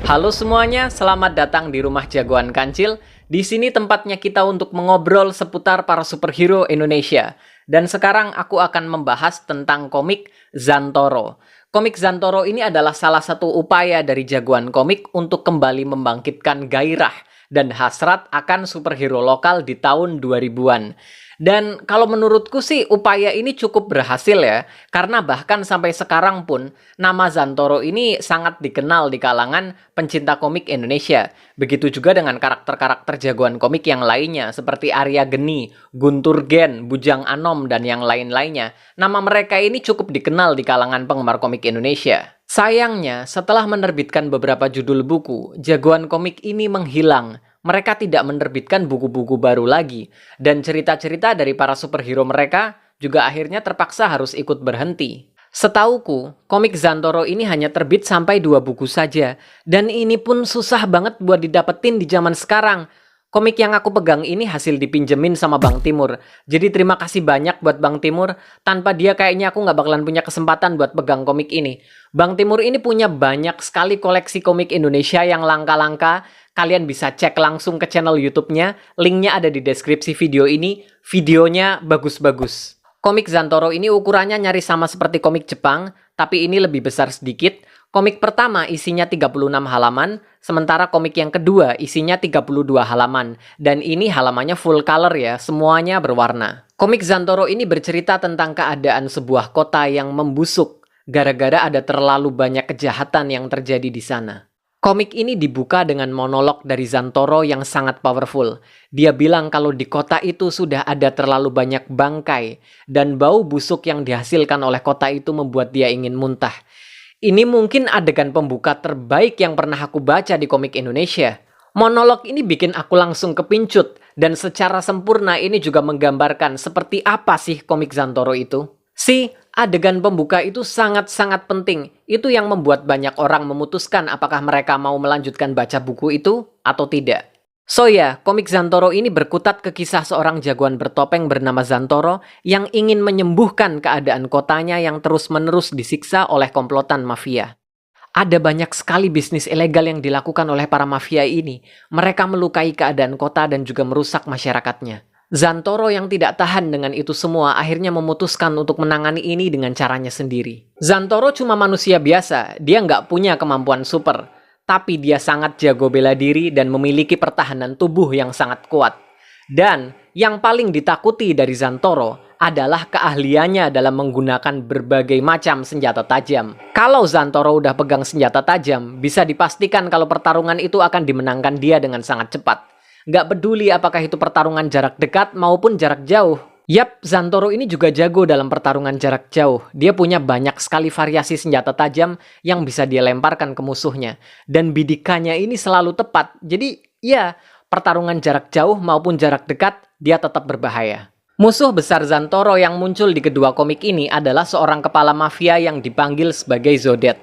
Halo semuanya, selamat datang di Rumah Jagoan Kancil. Di sini tempatnya kita untuk mengobrol seputar para superhero Indonesia. Dan sekarang aku akan membahas tentang komik Zantoro. Komik Zantoro ini adalah salah satu upaya dari Jagoan Komik untuk kembali membangkitkan gairah dan hasrat akan superhero lokal di tahun 2000-an. Dan kalau menurutku sih upaya ini cukup berhasil ya, karena bahkan sampai sekarang pun nama Zantoro ini sangat dikenal di kalangan pencinta komik Indonesia. Begitu juga dengan karakter-karakter jagoan komik yang lainnya seperti Arya Geni, Guntur Gen, Bujang Anom, dan yang lain-lainnya. Nama mereka ini cukup dikenal di kalangan penggemar komik Indonesia. Sayangnya, setelah menerbitkan beberapa judul buku, jagoan komik ini menghilang. Mereka tidak menerbitkan buku-buku baru lagi, dan cerita-cerita dari para superhero mereka juga akhirnya terpaksa harus ikut berhenti. Setauku, komik Zantoro ini hanya terbit sampai 2 buku saja, dan ini pun susah banget buat didapetin di zaman sekarang. Komik yang aku pegang ini hasil dipinjemin sama Bang Timur, jadi terima kasih banyak buat Bang Timur. Tanpa dia kayaknya aku nggak bakalan punya kesempatan buat pegang komik ini. Bang Timur ini punya banyak sekali koleksi komik Indonesia yang langka-langka. Kalian bisa cek langsung ke channel YouTube-nya, linknya ada di deskripsi video ini, videonya bagus-bagus. Komik Zantoro ini ukurannya nyaris sama seperti komik Jepang, tapi ini lebih besar sedikit. Komik pertama isinya 36 halaman, sementara komik yang kedua isinya 32 halaman. Dan ini halamannya full color ya, semuanya berwarna. Komik Zantoro ini bercerita tentang keadaan sebuah kota yang membusuk, gara-gara ada terlalu banyak kejahatan yang terjadi di sana. Komik ini dibuka dengan monolog dari Zantoro yang sangat powerful. Dia bilang kalau di kota itu sudah ada terlalu banyak bangkai, dan bau busuk yang dihasilkan oleh kota itu membuat dia ingin muntah. Ini mungkin adegan pembuka terbaik yang pernah aku baca di komik Indonesia. Monolog ini bikin aku langsung kepincut, dan secara sempurna ini juga menggambarkan seperti apa sih komik Zantoro itu. Adegan pembuka itu sangat-sangat penting. Itu yang membuat banyak orang memutuskan apakah mereka mau melanjutkan baca buku itu atau tidak. So ya, komik Zantoro ini berkutat ke kisah seorang jagoan bertopeng bernama Zantoro yang ingin menyembuhkan keadaan kotanya yang terus-menerus disiksa oleh komplotan mafia. Ada banyak sekali bisnis ilegal yang dilakukan oleh para mafia ini. Mereka melukai keadaan kota dan juga merusak masyarakatnya. Zantoro yang tidak tahan dengan itu semua akhirnya memutuskan untuk menangani ini dengan caranya sendiri. Zantoro cuma manusia biasa, dia nggak punya kemampuan super. Tapi dia sangat jago bela diri dan memiliki pertahanan tubuh yang sangat kuat. Dan yang paling ditakuti dari Zantoro adalah keahliannya dalam menggunakan berbagai macam senjata tajam. Kalau Zantoro udah pegang senjata tajam, bisa dipastikan kalau pertarungan itu akan dimenangkan dia dengan sangat cepat. Nggak peduli apakah itu pertarungan jarak dekat maupun jarak jauh. Yap, Zantoro ini juga jago dalam pertarungan jarak jauh. Dia punya banyak sekali variasi senjata tajam yang bisa dia lemparkan ke musuhnya. Dan bidikannya ini selalu tepat. Jadi, ya, pertarungan jarak jauh maupun jarak dekat, dia tetap berbahaya. Musuh besar Zantoro yang muncul di kedua komik ini adalah seorang kepala mafia yang dipanggil sebagai Zodet.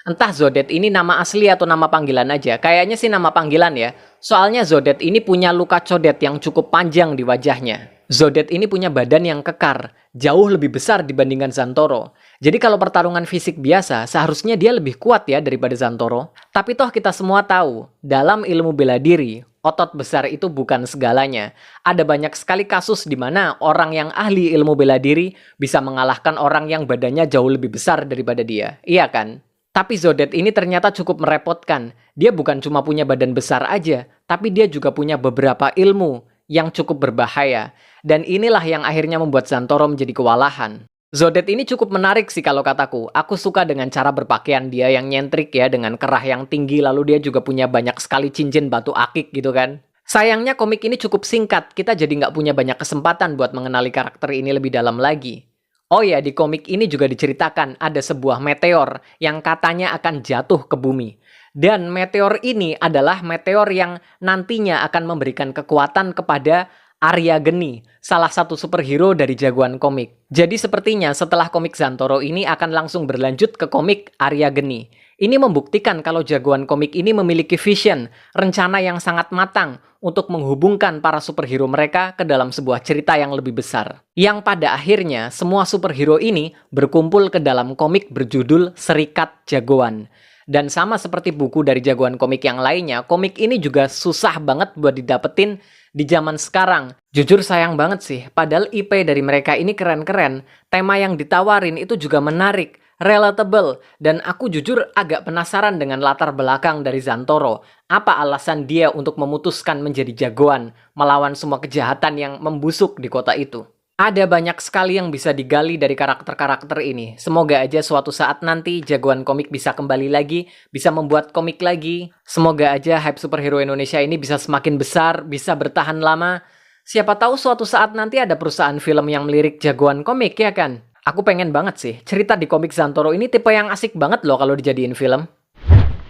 Entah Zodet ini nama asli atau nama panggilan aja. Kayaknya sih nama panggilan ya. Soalnya Zodet ini punya luka codet yang cukup panjang di wajahnya. Zodet ini punya badan yang kekar, jauh lebih besar dibandingkan Zantoro. Jadi kalau pertarungan fisik biasa, seharusnya dia lebih kuat ya daripada Zantoro. Tapi toh kita semua tahu, dalam ilmu bela diri, otot besar itu bukan segalanya. Ada banyak sekali kasus di mana orang yang ahli ilmu bela diri bisa mengalahkan orang yang badannya jauh lebih besar daripada dia. Iya kan? Tapi Zodet ini ternyata cukup merepotkan. Dia bukan cuma punya badan besar aja, tapi dia juga punya beberapa ilmu yang cukup berbahaya. Dan inilah yang akhirnya membuat Zantoro menjadi kewalahan. Zodet ini cukup menarik sih kalau kataku. Aku suka dengan cara berpakaian dia yang nyentrik ya, dengan kerah yang tinggi, lalu dia juga punya banyak sekali cincin batu akik gitu kan. Sayangnya komik ini cukup singkat, kita jadi nggak punya banyak kesempatan buat mengenali karakter ini lebih dalam lagi. Oh ya, di komik ini juga diceritakan ada sebuah meteor yang katanya akan jatuh ke bumi. Dan meteor ini adalah meteor yang nantinya akan memberikan kekuatan kepada Arya Geni, salah satu superhero dari jagoan komik. Jadi sepertinya setelah komik Zantoro ini akan langsung berlanjut ke komik Arya Geni. Ini membuktikan kalau jagoan komik ini memiliki vision, rencana yang sangat matang untuk menghubungkan para superhero mereka ke dalam sebuah cerita yang lebih besar. Yang pada akhirnya semua superhero ini berkumpul ke dalam komik berjudul Serikat Jagoan. Dan sama seperti buku dari jagoan komik yang lainnya, komik ini juga susah banget buat didapetin di zaman sekarang. Jujur sayang banget sih, padahal IP dari mereka ini keren-keren. Tema yang ditawarin itu juga menarik, relatable, dan aku jujur agak penasaran dengan latar belakang dari Zantoro. Apa alasan dia untuk memutuskan menjadi jagoan, melawan semua kejahatan yang membusuk di kota itu? Ada banyak sekali yang bisa digali dari karakter-karakter ini. Semoga aja suatu saat nanti jagoan komik bisa kembali lagi, bisa membuat komik lagi. Semoga aja hype superhero Indonesia ini bisa semakin besar, bisa bertahan lama. Siapa tahu suatu saat nanti ada perusahaan film yang melirik jagoan komik, ya kan? Aku pengen banget sih, cerita di komik Zantoro ini tipe yang asik banget loh kalau dijadiin film.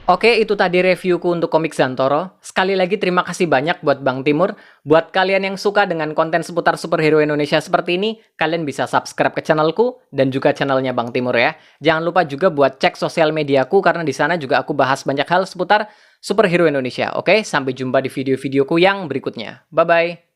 Oke, itu tadi reviewku untuk komik Zantoro. Sekali lagi terima kasih banyak buat Bang Timur. Buat kalian yang suka dengan konten seputar superhero Indonesia seperti ini, kalian bisa subscribe ke channelku dan juga channelnya Bang Timur ya. Jangan lupa juga buat cek sosial mediaku karena di sana juga aku bahas banyak hal seputar superhero Indonesia. Oke, sampai jumpa di video-videoku yang berikutnya. Bye-bye.